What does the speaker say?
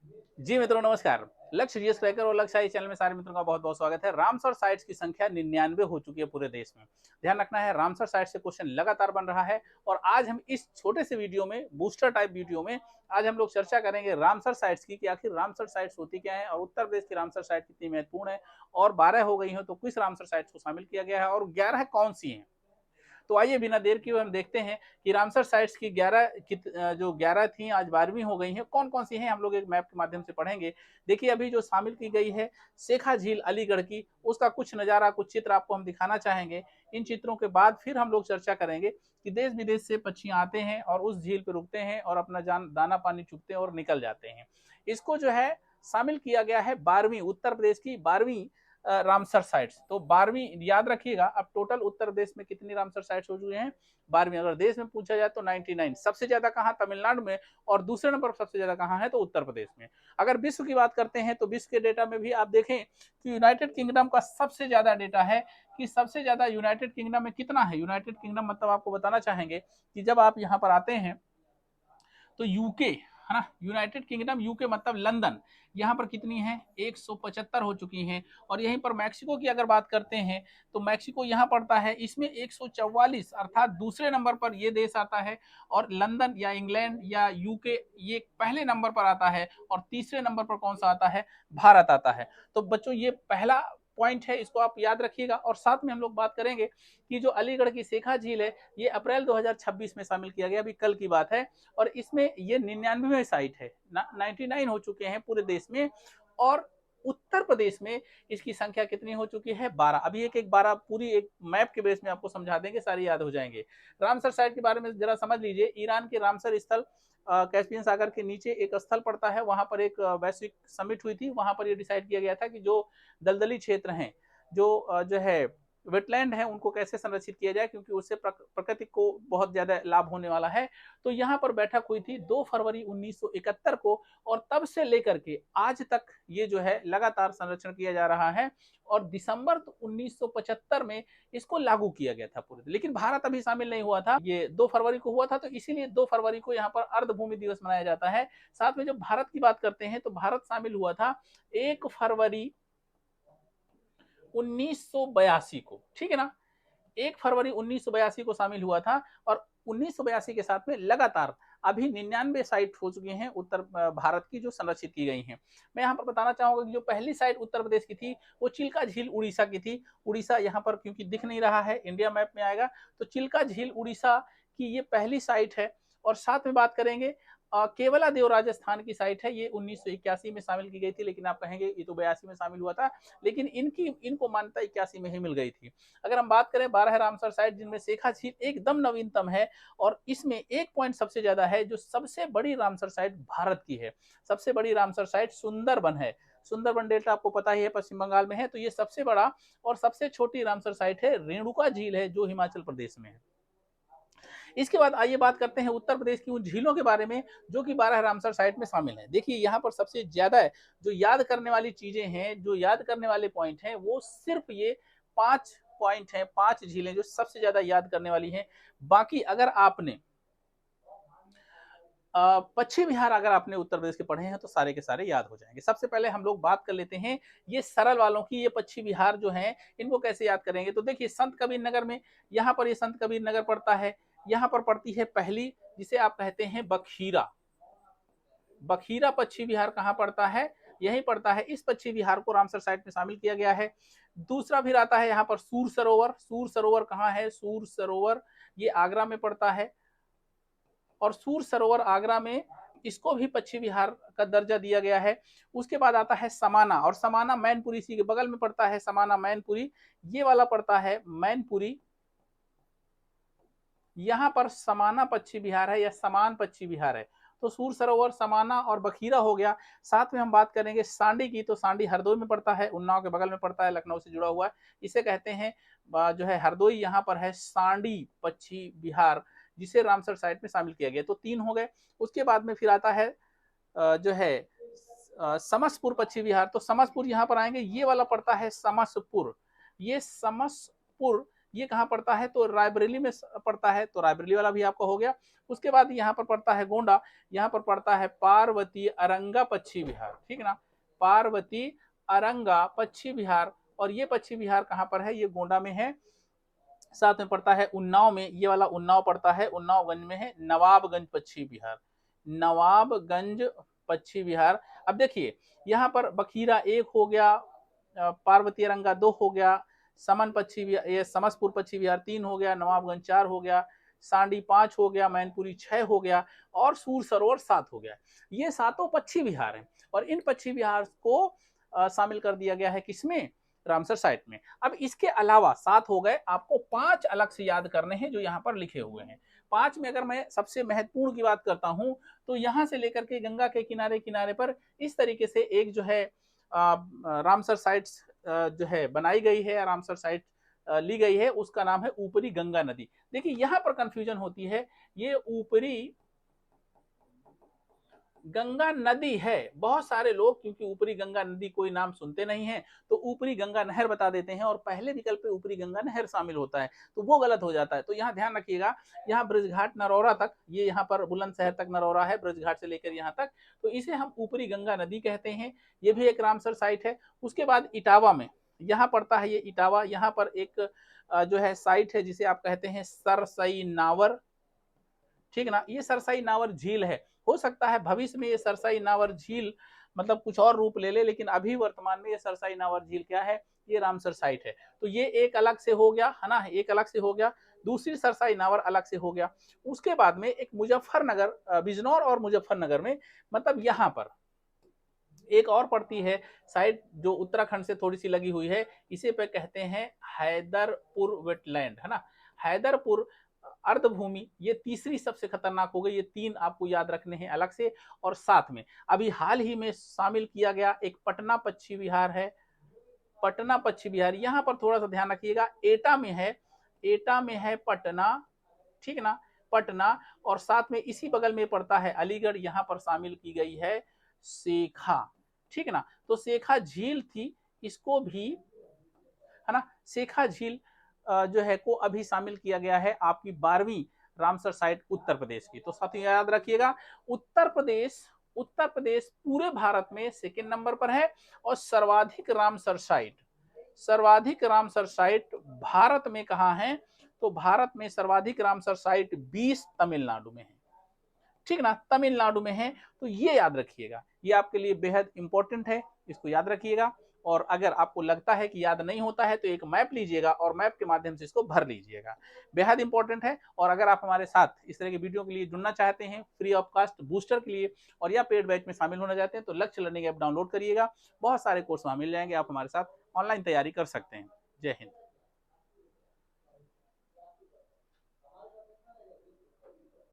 जी मित्रों नमस्कार। लक्ष्य जीएस क्रैकर और लक्ष्य आई चैनल में सारे मित्रों का बहुत-बहुत स्वागत है। रामसर साइट्स की संख्या 99 हो चुकी है पूरे देश में। ध्यान रखना है, रामसर साइट से क्वेश्चन लगातार बन रहा है और आज हम इस छोटे से वीडियो में, बूस्टर टाइप वीडियो में आज हम लोग चर्चा करेंगे रामसर साइट्स की कि आखिर रामसर साइट्स होती क्या है और उत्तर प्रदेश की रामसर साइट कितनी महत्वपूर्ण है और 12 हो गई हैं तो किस रामसर साइट्स को शामिल किया गया है और 11 कौन-सी हैं। तो आइए बिना देर किए हुए हम देखते हैं कि रामसर साइट्स की 11 जो 11 थी आज 12वीं हो गई हैं, कौन-कौन सी हैं हम लोग एक मैप के माध्यम से पढ़ेंगे। देखिए अभी जो शामिल की गई है शेखा झील अलीगढ़ की, उसका कुछ नज़ारा, कुछ चित्र आपको हम दिखाना चाहेंगे। इन चित्रों के बाद फिर हम लोग चर्चा करेंगे कि देश-विदेश से पक्षी आते हैं और उस झील पे रुकते हैं और अपना दाना पानी चुगते हैं और निकल जाते हैं। इसको जो है शामिल किया गया है 12वीं उत्तर प्रदेश की 12वीं रामसर साइट्स। तो 12वीं याद रखिएगा। अब टोटल उत्तर प्रदेश में कितनी रामसर साइट्स हो चुके हैं? 12वीं। अगर देश में पूछा जाए तो 99। सबसे ज्यादा कहां? तमिलनाडु में। और दूसरे नंबर पर सबसे ज्यादा कहां है? तो उत्तर प्रदेश में। अगर विश्व की बात करते हैं तो विश्व के डेटा में भी आप देखें कि यूनाइटेड किंगडम का सबसे ज्यादा डेटा है कि सबसे ज्यादा यूनाइटेड किंगडम में कितना है। यूनाइटेड किंगडम मतलब आपको बताना चाहेंगे कि जब आप यहाँ पर आते हैं तो यूके है ना, यूनाइटेड किंगडम, यूके मतलब लंदन, यहाँ पर कितनी है? 175 हो चुकी हैं। और यहीं पर मैक्सिको की अगर बात करते हैं तो मैक्सिको यहाँ पड़ता है, इसमें 144, अर्थात दूसरे नंबर पर ये देश आता है। और लंदन या इंग्लैंड या यूके ये पहले नंबर पर आता है और तीसरे नंबर पर कौन सा आता है? भारत आता है। तो बच्चों ये पहला पॉइंट है, इसको आप याद रखिएगा। और साथ में हम लोग बात करेंगे कि जो अलीगढ़ की शेखा झील है ये अप्रैल 2026 में शामिल किया गया, अभी कल की बात है। और इसमें ये 99वें साइट है, 99 हो चुके हैं पूरे देश में। और उत्तर प्रदेश में इसकी संख्या कितनी हो चुकी है? 12। अभी एक एक 12 पूरी एक मैप के बेस में आपको समझा देंगे, सारी याद हो जाएंगे। रामसर साइट के बारे में जरा समझ लीजिए। ईरान के रामसर स्थल कैस्पियन सागर के नीचे एक स्थल पड़ता है, वहां पर एक वैश्विक समिट हुई थी। वहां पर यह डिसाइड किया गया था कि जो दलदली क्षेत्र हैं, जो है वेटलैंड है, उनको कैसे संरक्षित किया जाए, क्योंकि उससे प्रकृति को बहुत ज्यादा लाभ होने वाला है। तो यहाँ पर बैठक हुई थी 2 फरवरी 1971 को। और तब से लेकर के आज तक ये जो है लगातार संरक्षण किया जा रहा है। और दिसंबर 1975 में इसको लागू किया गया था पूरे। लेकिन भारत अभी शामिल नहीं हुआ था, ये 2 फरवरी को हुआ था, तो इसीलिए 2 फरवरी को यहाँ पर अर्धभूमि दिवस मनाया जाता है। साथ में जब भारत की बात करते हैं तो भारत शामिल हुआ था 1 फरवरी 1982 को, ठीक है ना। 1 फरवरी 1982 को शामिल हुआ था। और 1982 के साथ में लगातार अभी 99 साइट हो चुकी हैं उत्तर भारत की, जो संरक्षित की गई हैं। मैं यहाँ पर बताना चाहूंगा कि जो पहली साइट उत्तर प्रदेश की थी वो चिल्का झील उड़ीसा की थी। उड़ीसा यहाँ पर क्योंकि दिख नहीं रहा है, इंडिया मैप में आएगा तो चिल्का झील उड़ीसा की ये पहली साइट है। और साथ में बात करेंगे केवला देव राजस्थान की साइट है, ये 1981 में शामिल की गई थी। लेकिन आप कहेंगे ये तो 82 में शामिल हुआ था, लेकिन इनको मान्यता 81 में ही मिल गई थी। अगर हम बात करें 12 रामसर साइट, जिनमें शेखा झील एकदम नवीनतम है। और इसमें एक पॉइंट सबसे ज्यादा है, जो सबसे बड़ी रामसर साइट भारत की है। सबसे बड़ी रामसर साइट सुंदरबन है। सुंदरबन डेल्टा आपको पता ही है, पश्चिम बंगाल में है। तो ये सबसे बड़ा। और सबसे छोटी रामसर साइट है रेणुका झील है, जो हिमाचल प्रदेश में है। इसके बाद आइए बात करते हैं उत्तर प्रदेश की उन झीलों के बारे में जो कि 12 रामसर साइट में शामिल है। देखिए यहाँ पर सबसे ज्यादा जो याद करने वाली चीजें हैं, जो याद करने वाले पॉइंट हैं, वो सिर्फ ये 5 पॉइंट हैं, 5 झीलें जो सबसे ज्यादा याद करने वाली हैं। बाकी अगर आपने पश्चिम बिहार अगर आपने उत्तर प्रदेश के पढ़े हैं तो सारे के सारे याद हो जाएंगे। सबसे पहले हम लोग बात कर लेते हैं ये सरल वालों की। ये पश्चिम बिहार जो है, इनको कैसे याद करेंगे? तो देखिए संत कबीर नगर में, यहाँ पर ये संत कबीर नगर पड़ता है। यहाँ पर पड़ती है पहली, जिसे आप कहते हैं बखीरा। बखीरा पश्चिम बिहार कहाँ पड़ता है? यही पड़ता है। इस पश्चिम बिहार को रामसर साइट में शामिल किया गया है। दूसरा फिर आता है यहाँ पर सूर सरोवर। सूर सरोवर कहाँ है? सूर सरोवर ये आगरा में पड़ता है। और सूर सरोवर आगरा में, इसको भी पश्चिम बिहार का दर्जा दिया गया है। उसके बाद आता है समाना। और समाना मैनपुरी इसी के बगल में पड़ता है। समाना मैनपुरी ये वाला पड़ता है, मैनपुरी। यहाँ पर समाना पश्चिम बिहार है या समान पश्चिम बिहार है। तो सूर सरोवर, समाना और बखीरा हो गया। साथ में हम बात करेंगे सांडी की, तो सांडी हरदोई में पड़ता है, उन्नाव के बगल में पड़ता है, लखनऊ से जुड़ा हुआ है। इसे कहते हैं जो है हरदोई, यहाँ पर है सांडी पश्चिम बिहार, जिसे रामसर साइट में शामिल किया गया। तो 3 हो गए। उसके बाद में फिर आता है जो है समसपुर पश्चिम बिहार। तो समसपुर यहाँ पर आएंगे, ये वाला पड़ता है समसपुर। ये समसपुर ये कहाँ पड़ता है, तो रायबरेली में पड़ता है, तो रायबरेली वाला भी आपका हो गया। उसके बाद यहाँ पर पड़ता है गोंडा, यहाँ पर पड़ता है पार्वती अरंगा पश्चिम बिहार, ठीक ना, पार्वती अरंगा पश्चिम बिहार। और ये पश्चिम बिहार कहाँ पर है, ये गोंडा में है। साथ में पड़ता है उन्नाव में, ये वाला उन्नाव पड़ता है, उन्नावगंज में है नवाबगंज पश्चिम बिहार, नवाबगंज पश्चिम बिहार। अब देखिए यहाँ पर बखीरा 1 हो गया, पार्वती अरंगा 2 हो गया, समन पश्चिम बिहार, ये समसपुर पश्चिम बिहार 3 हो गया, नवाबगंज 4 हो गया, सांडी 5 हो गया, मैनपुरी 6 हो गया और सूर सरोवर 7 हो गया। ये सातों पश्चिम बिहार हैं और इन पश्चिम बिहार को शामिल कर दिया गया है किसमें, रामसर साइट में। अब इसके अलावा 7 हो गए, आपको 5 अलग से याद करने हैं जो यहाँ पर लिखे हुए हैं। 5 में अगर मैं सबसे महत्वपूर्ण की बात करता हूं तो यहाँ से लेकर के गंगा के किनारे किनारे पर इस तरीके से एक जो है रामसर साइट्स जो है बनाई गई है, रामसर साइट ली गई है, उसका नाम है ऊपरी गंगा नदी। देखिए यहाँ पर कंफ्यूजन होती है, ये ऊपरी गंगा नदी है, बहुत सारे लोग क्योंकि ऊपरी गंगा नदी कोई नाम सुनते नहीं है तो ऊपरी गंगा नहर बता देते हैं और पहले विकल्प पे ऊपरी गंगा नहर शामिल होता है, तो वो गलत हो जाता है। तो यहाँ ध्यान रखिएगा, यहाँ ब्रजघाट नरौरा तक, ये यहाँ पर बुलंदशहर तक नरौरा है, ब्रजघाट से लेकर यहाँ तक, तो इसे हम ऊपरी गंगा नदी कहते हैं। ये भी एक रामसर साइट है। उसके बाद इटावा में यहाँ पड़ता है, ये इटावा, यहाँ पर एक जो है साइट है जिसे आप कहते हैं सरसई नावर, ठीक ना, ये सरसाई नावर झील है। हो सकता है भविष्य में ये सरसाई नावर झील मतलब कुछ और रूप ले ले, लेकिन अभी वर्तमान में ये सरसाई नावर झील क्या है, ये रामसर साइट है। तो ये एक अलग से हो गया है ना, एक अलग से हो गया। दूसरी सरसाई नावर अलग से हो गया। उसके बाद में एक मुजफ्फरनगर, बिजनौर और मुजफ्फरनगर में, मतलब यहाँ पर एक और पड़ती है साइट जो उत्तराखंड से थोड़ी सी लगी हुई है, इसे पे कहते हैं हैदरपुर वेटलैंड, है ना, हैदरपुर अर्धभूमि। ये तीसरी सबसे खतरनाक हो गई। ये 3 आपको याद रखने हैं अलग से। और साथ में अभी हाल ही में शामिल किया गया एक पटना पश्चिम बिहार है, पटना पश्चिम बिहार। यहाँ पर थोड़ा सा ध्यान रखिएगा, एटा में है, एटा में है पटना, ठीक ना, पटना। और साथ में इसी बगल में पड़ता है अलीगढ़, यहाँ पर शामिल की गई है शेखा, ठीक ना। तो शेखा झील थी, इसको भी, है ना, शेखा झील जो है को अभी शामिल किया गया है आपकी 12वीं रामसर साइट उत्तर प्रदेश की। तो साथियों याद रखिएगा, उत्तर प्रदेश, उत्तर प्रदेश पूरे भारत में सेकंड नंबर पर है और सर्वाधिक रामसर साइट, सर्वाधिक रामसर साइट भारत में कहाँ है, तो भारत में सर्वाधिक रामसर साइट 20 तमिलनाडु में है, ठीक ना, तमिलनाडु में है। तो ये याद रखिएगा, ये आपके लिए बेहद इंपॉर्टेंट है, इसको याद रखिएगा। और अगर आपको लगता है कि याद नहीं होता है तो एक मैप लीजिएगा और मैप के माध्यम से इसको भर लीजिएगा, बेहद इंपॉर्टेंट है। और अगर आप हमारे साथ इस तरह की वीडियो के लिए जुड़ना चाहते हैं, फ्री ऑफ कास्ट बूस्टर के लिए और या पेड बैच में शामिल होना चाहते हैं, तो लक्ष्य लर्निंग ऐप डाउनलोड करिएगा, बहुत सारे कोर्स वहां मिल जाएंगे, आप हमारे साथ ऑनलाइन तैयारी कर सकते हैं। जय हिंद।